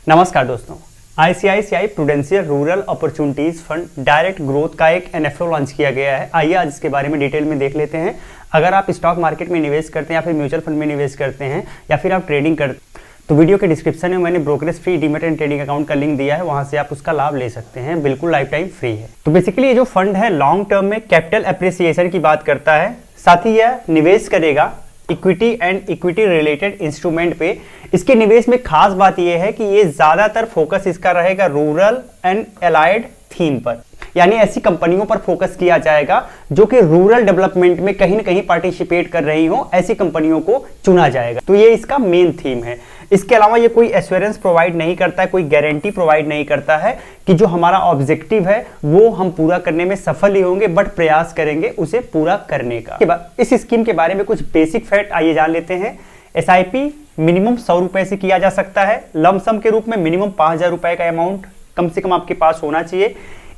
नमस्कार दोस्तों, ICICI prudential rural opportunities fund direct growth का एक एनएफओ लॉन्च किया गया है। आइए आज इसके बारे में डिटेल में देख लेते हैं। अगर आप स्टॉक मार्केट में निवेश करते हैं या फिर म्यूचुअल फंड में निवेश करते हैं या फिर आप ट्रेडिंग करते हैं तो वीडियो के डिस्क्रिप्शन में मैंने brokerage free demat and trading account का लिंक दिया है, वहां से आप उसका लाभ ले सकते हैं, बिल्कुल लाइफ टाइम फ्री है। तो बेसिकली ये जो फंड है लॉन्ग टर्म में कैपिटल एप्रिसिएशन की बात करता है, साथ ही यह निवेश करेगा equity and equity related instrument पे। इसके निवेश में खास बात यह है कि ये ज्यादातर फोकस इसका रहेगा रूरल एंड एलाइड थीम पर, यानी ऐसी कंपनियों पर फोकस किया जाएगा जो कि रूरल डेवलपमेंट में कहीं ना कहीं पार्टिसिपेट कर रही हो, ऐसी कंपनियों को चुना जाएगा। तो ये इसका मेन थीम है। इसके अलावा ये कोई एश्योरेंस प्रोवाइड नहीं करता है, कोई गारंटी प्रोवाइड नहीं करता है कि जो हमारा ऑब्जेक्टिव है वो हम पूरा करने में सफल ही होंगे, बट प्रयास करेंगे उसे पूरा करने का। इस स्कीम के बारे में कुछ बेसिक फैक्ट आइए जान लेते हैं। एसआईपी मिनिमम 100 रुपए से किया जा सकता है। लमसम के रूप में मिनिमम 5000 रुपए का अमाउंट कम से कम आपके पास होना चाहिए।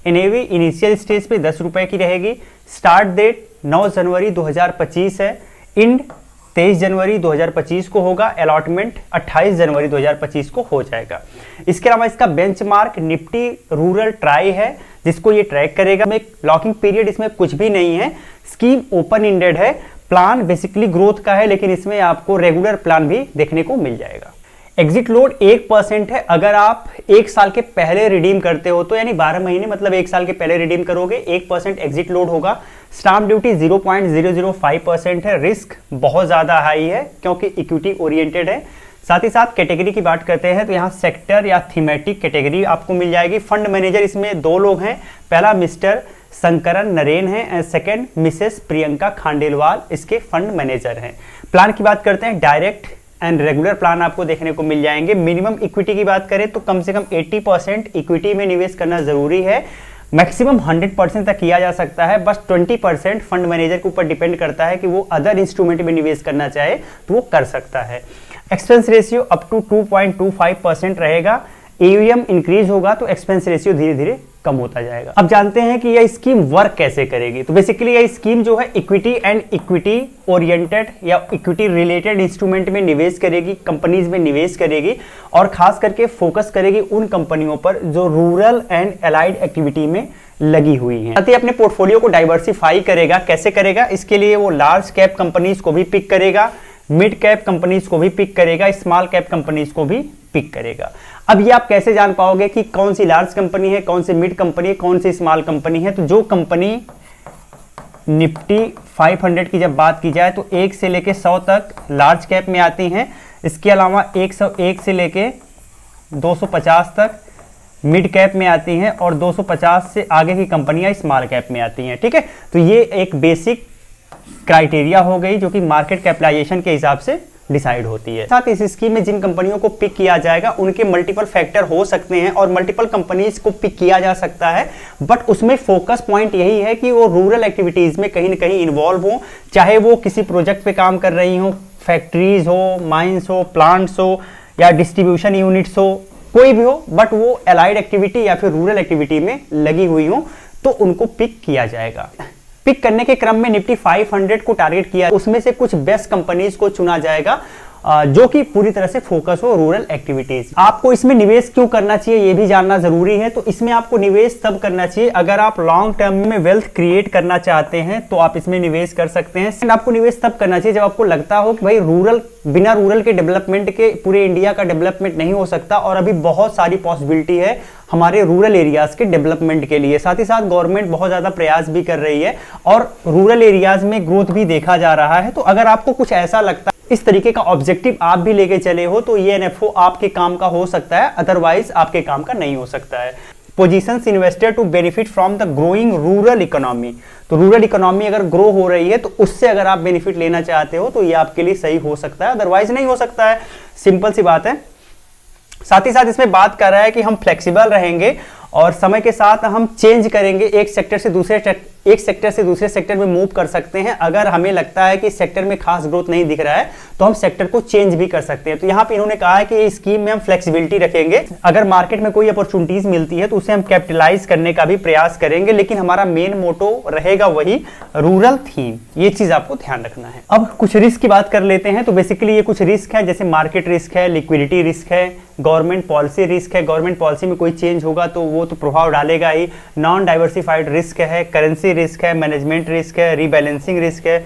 एनएवी इनिशियल स्टेज पे 10 रुपए की रहेगी। स्टार्ट डेट 9 जनवरी 2025 है। इंड 23 जनवरी 2025 को होगा। अलॉटमेंट 28 जनवरी 2025 को हो जाएगा। इसके अलावा इसका बेंचमार्क निफ्टी रूरल ट्राई है, जिसको ये ट्रैक करेगा। लॉकिंग पीरियड इसमें कुछ भी नहीं है। स्कीम ओपन इंडेड है। प्लान बेसिकली ग्रोथ का है, लेकिन इसमें आपको रेगुलर प्लान भी देखने को मिल जाएगा। एग्जिट लोड 1% है। अगर आप 1 साल के पहले रिडीम करते हो तो यानी 12 महीने मतलब 1 साल के पहले रिडीम करोगे, 1% एग्जिट लोड होगा। स्टाम्प ड्यूटी 0.005% है। रिस्क बहुत ज्यादा हाई है क्योंकि इक्विटी ओरिएंटेड है। साथ ही साथ कैटेगरी की बात करते हैं तो यहाँ सेक्टर या थीमेटिक कैटेगरी आपको मिल जाएगी। फंड मैनेजर इसमें 2 लोग हैं। पहला मिस्टर शंकरन नरेन है and second Mrs Priyanka Khandelwal इसके फंड मैनेजर हैं। प्लान की बात करते हैं, डायरेक्ट एंड रेगुलर प्लान आपको देखने को मिल जाएंगे। मिनिमम इक्विटी की बात करें तो कम से कम 80% इक्विटी में निवेश करना जरूरी है। मैक्सिमम 100% तक किया जा सकता है, बस 20% फंड मैनेजर के ऊपर डिपेंड करता है कि वो अदर इंस्ट्रूमेंट में निवेश करना चाहे तो वो कर सकता है। एक्सपेंस रेशियो अप टू 2.25% रहेगा। एयूएम इंक्रीज होगा तो एक्सपेंस रेशियो धीरे धीरे कम होता जाएगा। अब जानते हैं कि यह स्कीम वर्क कैसे करेगी। तो बेसिकली यह स्कीम जो है इक्विटी एंड इक्विटी ओरिएंटेड या इक्विटी रिलेटेड इंस्ट्रूमेंट में निवेश करेगी, कंपनीज में निवेश करेगी और खास करके फोकस करेगी उन कंपनियों पर जो रूरल एंड एलाइड एक्टिविटी में लगी हुई हैं। साथ ही अपने पोर्टफोलियो को डाइवर्सिफाई करेगा। कैसे करेगा? इसके लिए वो लार्ज कैप कंपनीज को भी पिक करेगा, मिड कैप कंपनीज को भी पिक करेगा, स्मॉल कैप कंपनीज को भी पिक करेगा। अब ये आप कैसे जान पाओगे कि कौन सी लार्ज कंपनी है, कौन सी मिड कंपनी है, कौन सी स्मॉल कंपनी है? तो जो कंपनी निफ्टी 500 की जब बात की जाए तो 1 से लेके 100 तक लार्ज कैप में आती हैं। इसके अलावा 101 से लेके 250 तक मिड कैप में आती हैं और 250 से आगे की कंपनियां स्मॉल कैप में आती हैं। ठीक है, तो ये एक बेसिक क्राइटेरिया हो गई जो कि मार्केट कैपिटलाइजेशन के हिसाब से डिसाइड होती है। साथ इस स्कीम में जिन कंपनियों को पिक किया जाएगा उनके मल्टीपल फैक्टर हो सकते हैं और मल्टीपल कंपनीज को पिक किया जा सकता है, बट उसमें फोकस पॉइंट यही है कि वो रूरल एक्टिविटीज में कहीं ना कहीं इन्वॉल्व हो, चाहे वो किसी प्रोजेक्ट पे काम कर रही हो, फैक्ट्रीज हो, माइंस हो, प्लांट्स हो या डिस्ट्रीब्यूशन यूनिट्स हो, कोई भी हो, बट वो एलाइड एक्टिविटी या फिर रूरल एक्टिविटी में लगी हुई हो तो उनको पिक किया जाएगा। पिक करने के क्रम में निफ्टी 500 को टारगेट किया, उसमें से कुछ बेस्ट कंपनीज को चुना जाएगा जो कि पूरी तरह से फोकस हो रूरल एक्टिविटीज। आपको इसमें निवेश क्यों करना चाहिए ये भी जानना जरूरी है। तो इसमें आपको निवेश तब करना चाहिए अगर आप लॉन्ग टर्म में वेल्थ क्रिएट करना चाहते हैं तो आप इसमें निवेश कर सकते हैं। आपको निवेश तब करना चाहिए जब आपको लगता हो कि भाई बिना रूरल के डेवलपमेंट के पूरे इंडिया का डेवलपमेंट नहीं हो सकता और अभी बहुत सारी पॉसिबिलिटी है हमारे रूरल एरियाज के डेवलपमेंट के लिए। साथ ही साथ गवर्नमेंट बहुत ज्यादा प्रयास भी कर रही है और रूरल एरियाज में ग्रोथ भी देखा जा रहा है। तो अगर आपको कुछ ऐसा लगता है, इस तरीके का ऑब्जेक्टिव आप भी लेके चले हो तो ये एनएफओ आपके काम का हो सकता है, अदरवाइज आपके काम का नहीं हो सकता है। Positions investor to benefit from the growing rural economy. तो रूरल इकोनॉमी अगर ग्रो हो रही है तो उससे अगर आप बेनिफिट लेना चाहते हो तो ये आपके लिए सही हो सकता है, अदरवाइज नहीं हो सकता है। सिंपल सी बात है। साथ ही साथ इसमें बात कर रहा है कि हम फ्लेक्सिबल रहेंगे और समय के साथ हम चेंज करेंगे, एक सेक्टर से दूसरे एक सेक्टर से दूसरे सेक्टर में मूव कर सकते हैं। अगर हमें लगता है कि इस सेक्टर में खास ग्रोथ नहीं दिख रहा है तो हम सेक्टर को चेंज भी कर सकते हैं। तो यहाँ पे इन्होंने कहा है कि इस स्कीम में हम फ्लेक्सिबिलिटी रखेंगे, अगर मार्केट में कोई अपॉर्चुनिटीज मिलती है तो उसे हम कैपिटलाइज करने का भी प्रयास करेंगे, लेकिन हमारा मेन मोटो रहेगा वही रूरल थीम। ये चीज आपको ध्यान रखना है। अब कुछ रिस्क की बात कर लेते हैं। तो बेसिकली ये कुछ रिस्क है, जैसे मार्केट रिस्क है, लिक्विडिटी रिस्क है, गवर्नमेंट पॉलिसी रिस्क है, गवर्नमेंट पॉलिसी में कोई चेंज होगा तो वो तो प्रभाव डालेगा ही, नॉन डाइवर्सिफाइड रिस्क है, करेंसी रिस्क है, मैनेजमेंट रिस्क है, रीबैलेंसिंग रिस्क है,